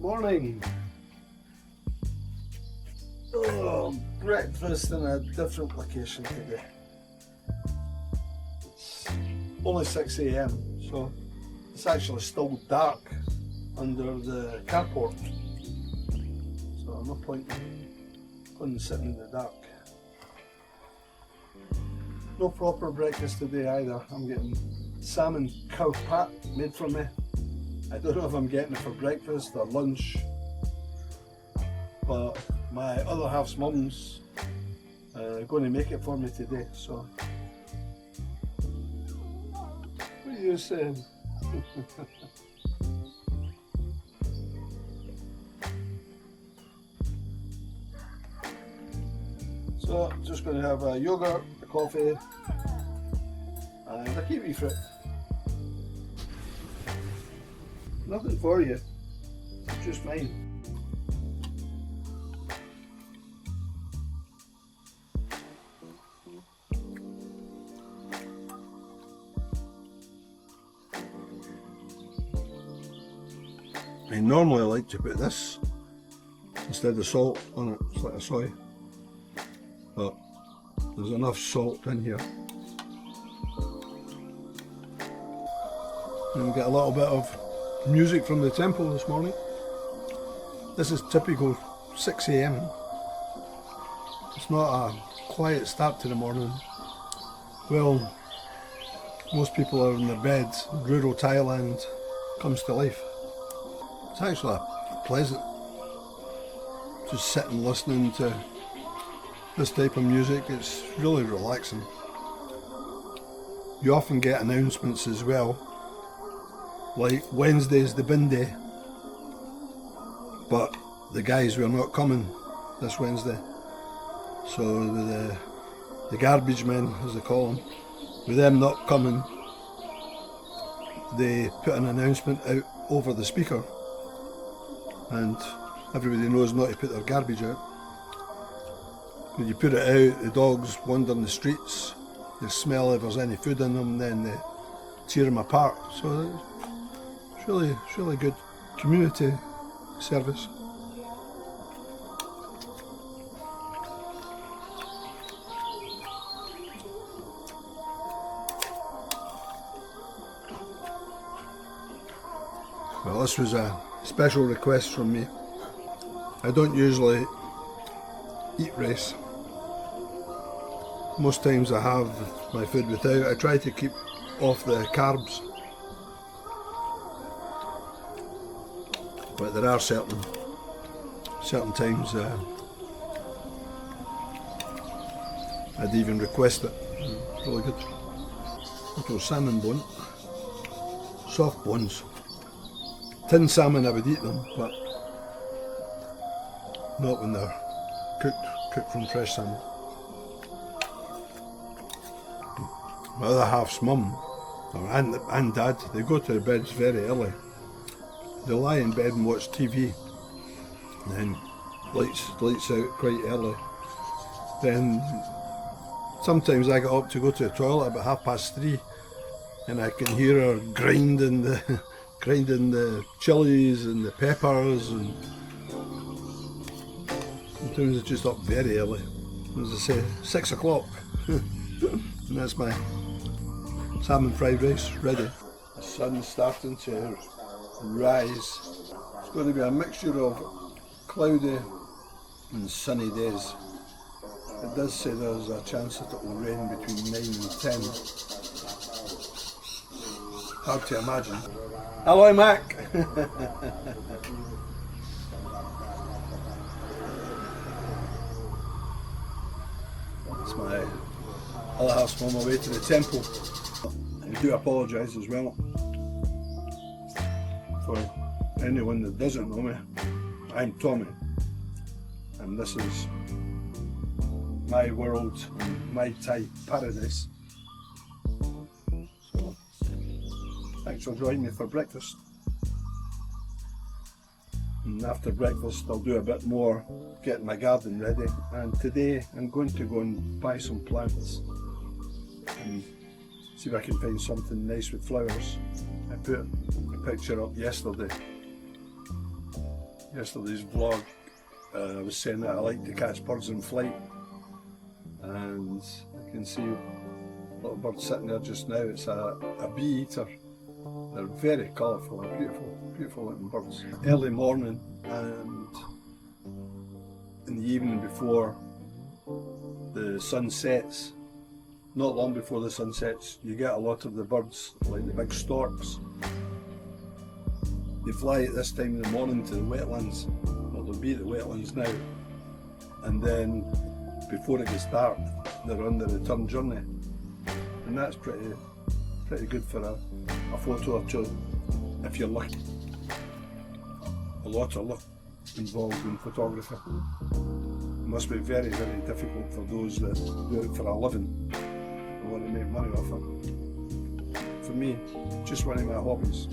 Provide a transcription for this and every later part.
Morning. Oh, breakfast in a different location today. It's only 6 AM, so it's actually still dark under the carport. So no point in sitting in the dark. No proper breakfast today either. I'm getting salmon cow pat made for me. I don't know if I'm getting it for breakfast or lunch, but my other half's mum's going to make it for me today, so what are you saying? So just going to have a yogurt, a coffee and a kiwi fruit. Nothing for you, just mine. I normally like to put this instead of salt on it, it's like a soy, but there's enough salt in here. And we get a little bit of music from the temple this morning. This is typical 6 AM. It's not a quiet start to the morning. Well, most people are in their beds. Rural Thailand comes to life. It's actually pleasant just sitting listening to this type of music. It's really relaxing. You often get announcements as well, like Wednesday's the bin day, but the guys were not coming this Wednesday, so the garbage men, as they call them, with them not coming, they put an announcement out over the speaker and everybody knows not to put their garbage out. When you put it out, the dogs wander in the streets, they smell if there's any food in them, then they tear them apart. So it's really good community service. Well, this was a special request from me. I don't usually eat rice. Most times I have my food without. I try to keep off the carbs. But there are certain times I'd even request it. Really good. Little salmon bone, soft bones. Tin salmon I would eat them, but not when they're cooked from fresh salmon. My other half's mum and dad, they go to their beds very early. They lie in bed and watch TV, and then lights out quite early. Then sometimes I get up to go to the toilet about 3:30, and I can hear her grinding the chilies and the peppers, and sometimes it's just up very early. As I say, 6 o'clock, and that's my salmon fried rice ready. The sun's starting to rise. It's going to be a mixture of cloudy and sunny days. It does say there's a chance that it will rain between 9 and 10. Hard to imagine. Hello, Mac! That's my other half's mum away to the temple. I do apologise as well. For anyone that doesn't know me, I'm Tommy, and this is my world, my Thai paradise. So, thanks for joining me for breakfast. And after breakfast I'll do a bit more getting my garden ready, and today I'm going to go and buy some plants and see if I can find something nice with flowers. I put a picture up yesterday yesterday's vlog, I was saying that I like to catch birds in flight, and I can see a little bird sitting there just now. It's a bee eater. They're very colourful, beautiful, beautiful looking birds. Early morning and in the evening before the sun sets, not long before the sun sets, you get a lot of the birds, like the big storks. They fly at this time in the morning to the wetlands. Well, they'll be at the wetlands now. And then, before it gets dark, they're on the return journey. And that's pretty good for a photo or two, if you're lucky. A lot of luck involved in photography. It must be very, very difficult for those that do it for a living and want to make money off it. For me, just one of my hobbies.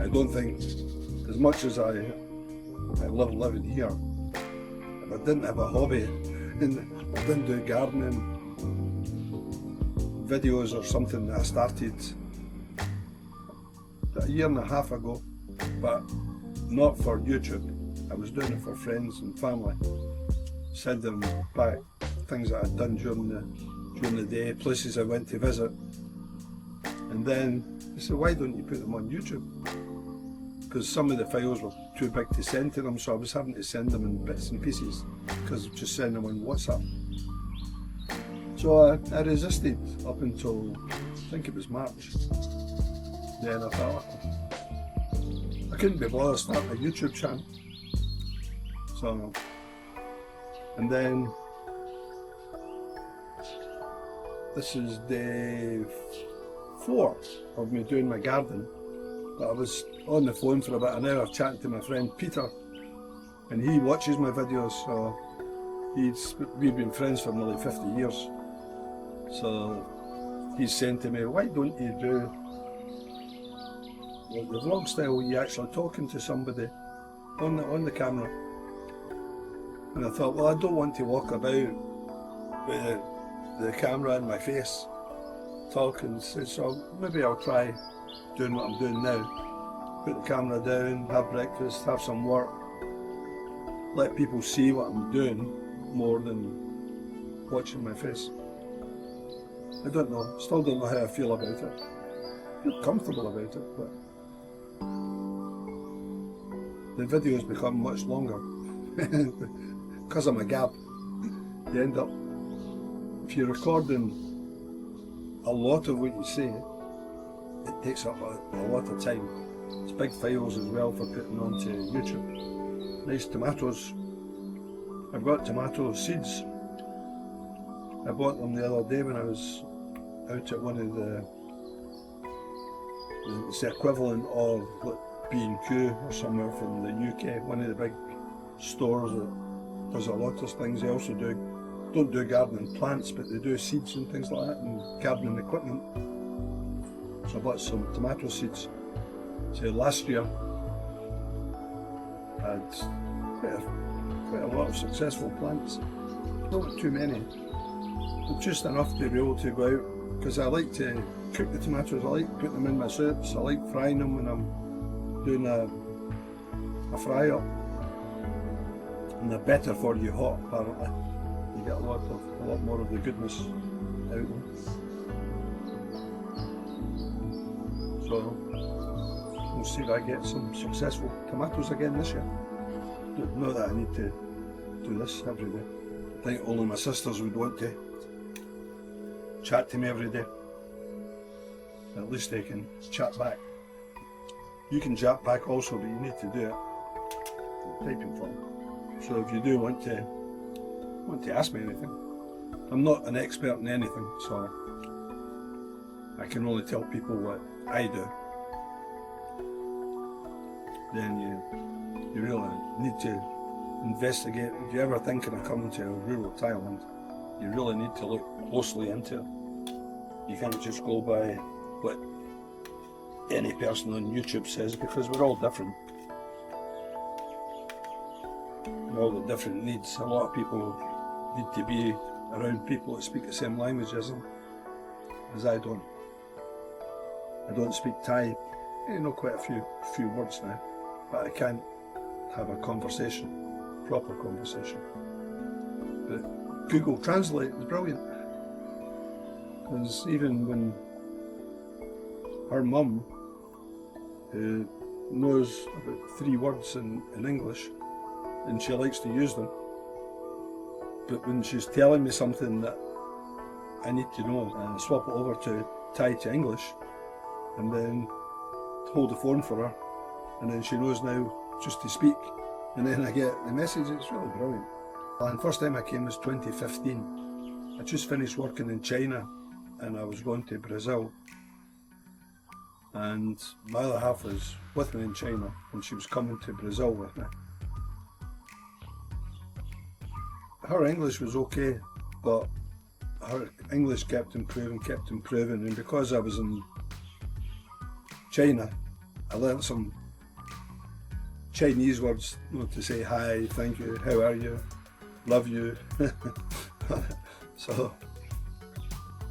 I don't think, as much as I love living here, if I didn't have a hobby and I didn't do gardening, videos or something that I started a year and a half ago, but not for YouTube. I was doing it for friends and family, sending back things that I'd done during the day, places I went to visit, and then I said, why don't you put them on YouTube? Because some of the files were too big to send to them, so I was having to send them in bits and pieces, because of just sending them on WhatsApp. So I resisted up until, I think it was March. Then I thought, I couldn't be bothered starting a YouTube channel. So, and then, this is day 4 of me doing my garden. But I was on the phone for about an hour chatting to my friend Peter, and he watches my videos, so we've been friends for nearly 50 years. So he's saying to me, why don't you do like the vlog style where you're actually talking to somebody on the camera? And I thought, well, I don't want to walk about with the camera in my face talking, so maybe I'll try doing what I'm doing now. Put the camera down, have breakfast, have some work, let people see what I'm doing more than watching my face. I don't know, still don't know how I feel about it. I feel comfortable about it, but the videos become much longer. Because I'm a gap, you end up, if you're recording a lot of what you say, it takes up a lot of time. It's big files as well for putting onto YouTube. Nice tomatoes. I've got tomato seeds. I bought them the other day when I was out at one of it's the equivalent of B&Q or somewhere from the UK, one of the big stores that does a lot of things. They also don't do gardening plants, but they do seeds and things like that, and gardening equipment. So I bought some tomato seeds. So last year I had quite a lot of successful plants. Not too many, but just enough to be able to go out, because I like to cook the tomatoes. I like putting them in my soups. I like frying them when I'm doing a fry up. And they're better for you hot, apparently. You get a lot more of the goodness out of them. So we'll see if I get some successful tomatoes again this year. Not that I need to do this every day. I think only my sisters would want to chat to me every day. At least they can chat back. You can chat back also, but you need to do it in typing form. So if you do want to ask me anything, I'm not an expert in anything, so I can only tell people what I do. Then you really need to investigate. If you're ever thinking of coming to rural Thailand, you really need to look closely into it. You can't just go by what any person on YouTube says, because we're all different. All the different needs. A lot of people need to be around people that speak the same language as them, as I don't. I don't speak Thai. I know quite a few words now. but I can't have a conversation, proper conversation. But Google Translate is brilliant, because even when her mum, who knows about 3 words in English, and she likes to use them, but when she's telling me something that I need to know, and swap it over to Thai to English, and then hold the phone for her, and then she knows now just to speak, and then I get the message. It's really brilliant. And first time I came was 2015. I just finished working in China, and I was going to Brazil, and my other half was with me in China, and she was coming to Brazil with me. Her English was okay, but her English kept improving, and because I was in China, I learnt some Chinese words, to say hi, thank you, how are you, love you. So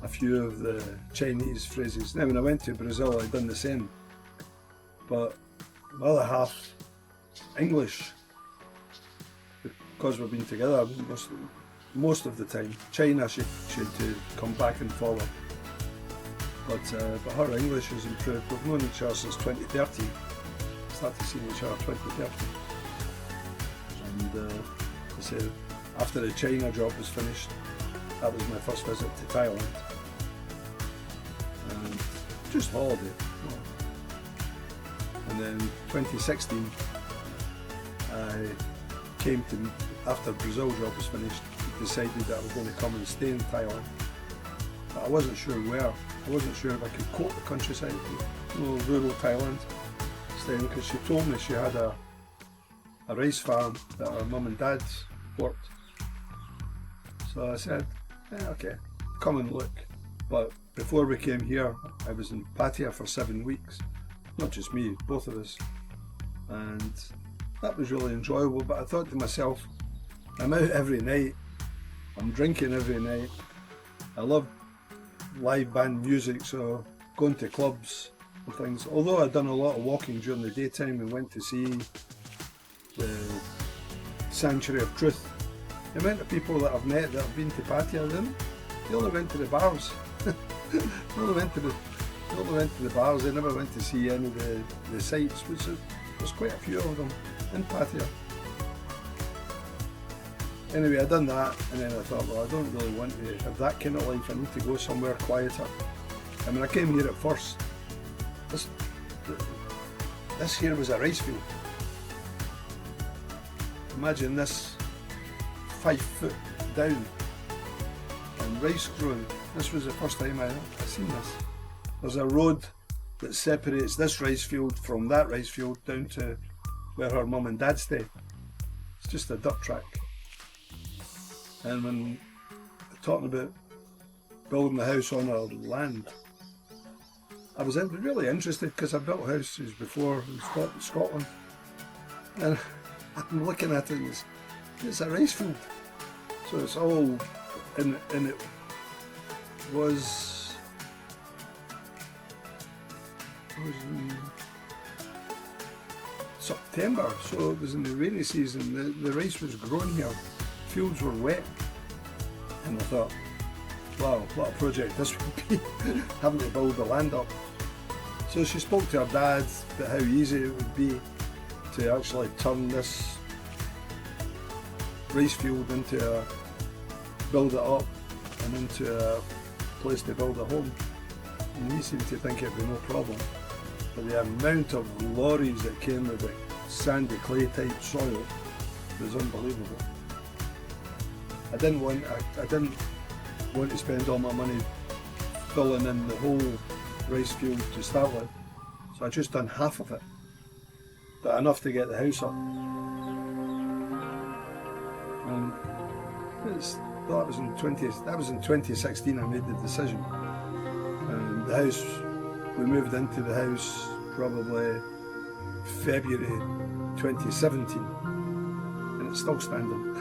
a few of the Chinese phrases. Now when I went to Brazil, I'd done the same, but my other half, English, because we've been together most of the time. China she had to come back and forward, but her English has improved. We've known each other since 2013. Started seeing each other 2013, and I said after the China job was finished, that was my first visit to Thailand, and just holiday. And then 2016, I came to, after Brazil job was finished, decided that I was going to come and stay in Thailand, but I wasn't sure where. I wasn't sure if I could cope the countryside, rural Thailand, staying, because she told me she had a rice farm that her mum and dad worked. So I said, okay, come and look. But before we came here, I was in Pattaya for 7 weeks. Not just me, both of us. And that was really enjoyable, but I thought to myself, I'm out every night, I'm drinking every night, I love live band music, so going to clubs and things. Although I'd done a lot of walking during the daytime and went to see the Sanctuary of Truth, the amount of people that I've met that have been to Pattaya, they only went to the bars. They only went to the bars, they never went to see any of the sights, which there's quite a few of them in Pattaya. Anyway, I'd done that, and then I thought, well, I don't really want to have that kind of life, I need to go somewhere quieter. I mean, I came here at first, this here was a rice field. Imagine this 5 foot down, and rice growing. This was the first time I seen this. There's a road that separates this rice field from that rice field down to where her mum and dad stay. It's just a dirt track. And when talking about building a house on our land, I was really interested, because I've built houses before in Scotland, and I'm looking at it, and it's a rice field. So it's all, and it was in September, so it was in the rainy season. The rice was growing here, fields were wet, and I thought, wow, what a project this would be, having to build the land up. So she spoke to her dad about how easy it would be to actually turn this rice field into build it up and into a place to build a home. And he seemed to think it'd be no problem. But the amount of lorries that came with the sandy clay type soil was unbelievable. I didn't want to spend all my money filling in the whole rice field to start with, so I just done half of it, but enough to get the house up. And that was in 2016 I made the decision, and the house, we moved into the house probably February 2017, and it's still standing.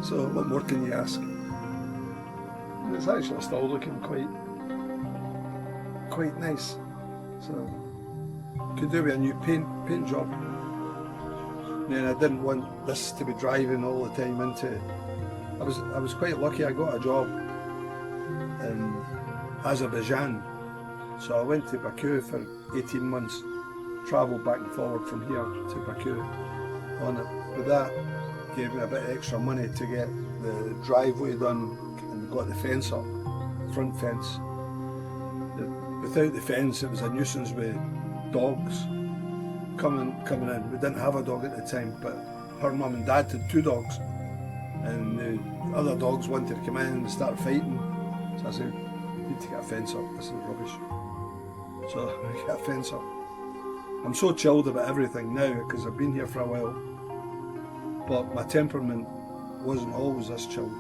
So what more can you ask? And it's actually still looking quite nice. So could do with a new paint job. And I didn't want this to be driving all the time into. I was quite lucky. I got a job in Azerbaijan, so I went to Baku for 18 months, travelled back and forward from here to Baku on it. But that gave me a bit of extra money to get the driveway done and got the fence up, front fence. Without the fence, it was a nuisance with dogs coming in. We didn't have a dog at the time, but her mum and dad had 2 dogs, and the other dogs wanted to come in and start fighting. So I said, "You need to get a fence up. This is rubbish." So I got a fence up. I'm so chilled about everything now because I've been here for a while, but my temperament wasn't always this chilled.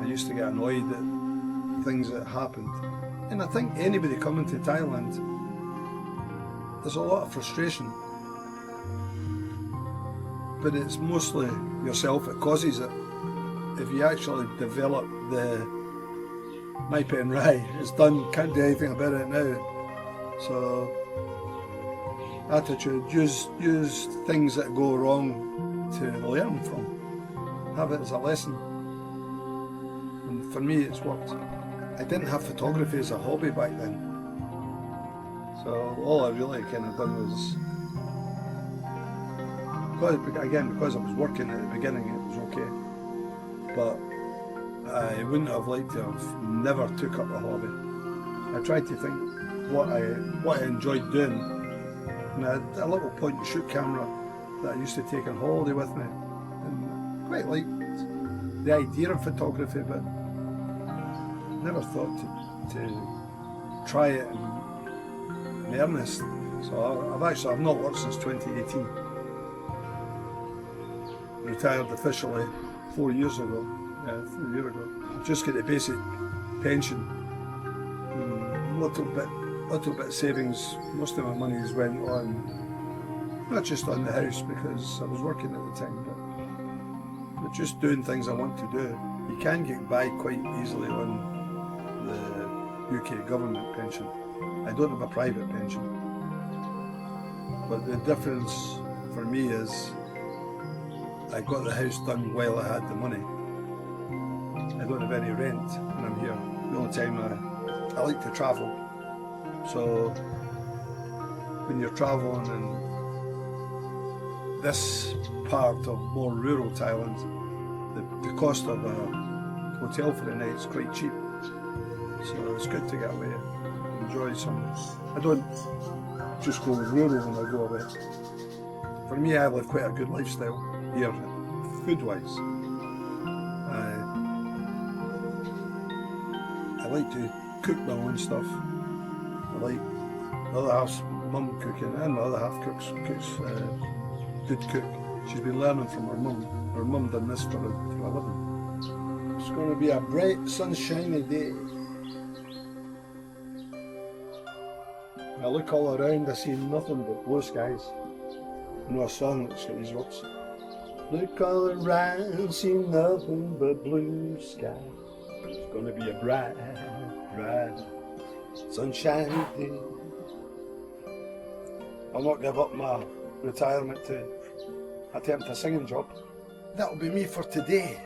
I used to get annoyed at things that happened, and I think anybody coming to Thailand, there's a lot of frustration, but it's mostly yourself that causes it. If you actually develop the my pen right, it's done, can't do anything about it now. So attitude, use things that go wrong to learn from, have it as a lesson. And for me it's worked. I didn't have photography as a hobby back then, so all I really kind of done was, because I was working at the beginning, it was okay, but I wouldn't have liked to have never took up a hobby. I tried to think what I enjoyed doing, and I had a little point and shoot camera that I used to take on holiday with me, and quite liked the idea of photography, but never thought to try it in earnest. So I've not worked since 2018. Retired officially 4 years ago. 4 years ago. Just get a basic pension, little bit savings. Most of my monies went on, not just on the house because I was working at the time, but just doing things I want to do. You can get by quite easily on the UK government pension. I don't have a private pension, but the difference for me is I got the house done while I had the money. I don't have any rent when I'm here. The only time I like to travel. So when you're traveling in this part of more rural Thailand, the cost of a hotel for the night is quite cheap. So it's good to get away and enjoy some. I don't just go rural when I go away. For me, I live quite a good lifestyle here, food-wise. I like to cook my own stuff. I like the other half's mum cooking, and my other half cooks good cook. She's been learning from her mum. Her mum done this for a living. It's going to be a bright, sunshiny day. I look all around, I see nothing but blue skies. I know a song that's got these words. Look all around, see nothing but blue sky. It's going to be a bright, sunshiny day. I'll not give up my retirement to attempt a singing job. That'll be me for today.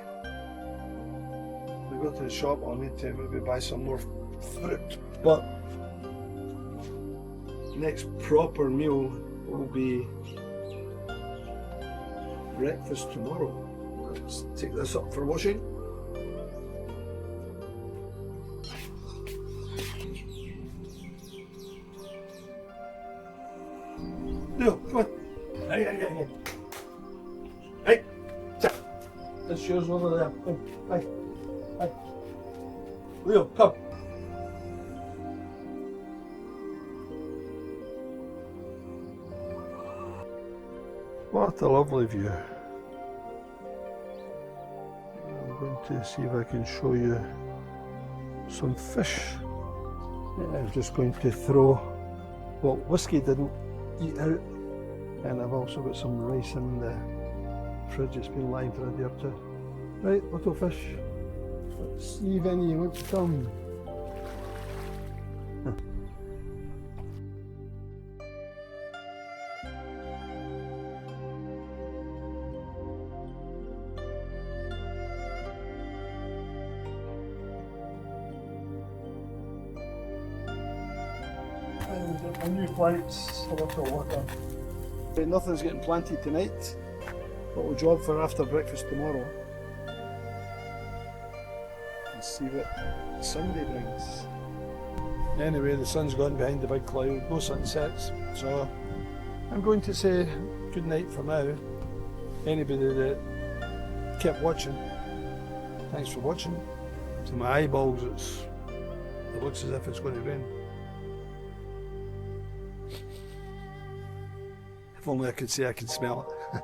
We go to the shop, I'll need to maybe buy some more fruit. But next proper meal will be breakfast tomorrow. Let's take this up for washing. Leo, come on. Hey. Hey, that's yours over there. Come. Hey. Leo, come. What a lovely view. I'm going to see if I can show you some fish. I'm just going to throw what whiskey didn't eat out, and I've also got some rice in the fridge. It's been lying for a day or two. Right, little fish. Let's see if any want to come. And my new flight's a lot of water. Nothing's getting planted tonight, but we'll job for after breakfast tomorrow. And see what Sunday brings. Anyway, the sun's gone behind the big cloud, no sunsets, so I'm going to say good night for now. Anybody that kept watching, thanks for watching. To my eyeballs, it looks as if it's going to rain. If only I could say I can smell it.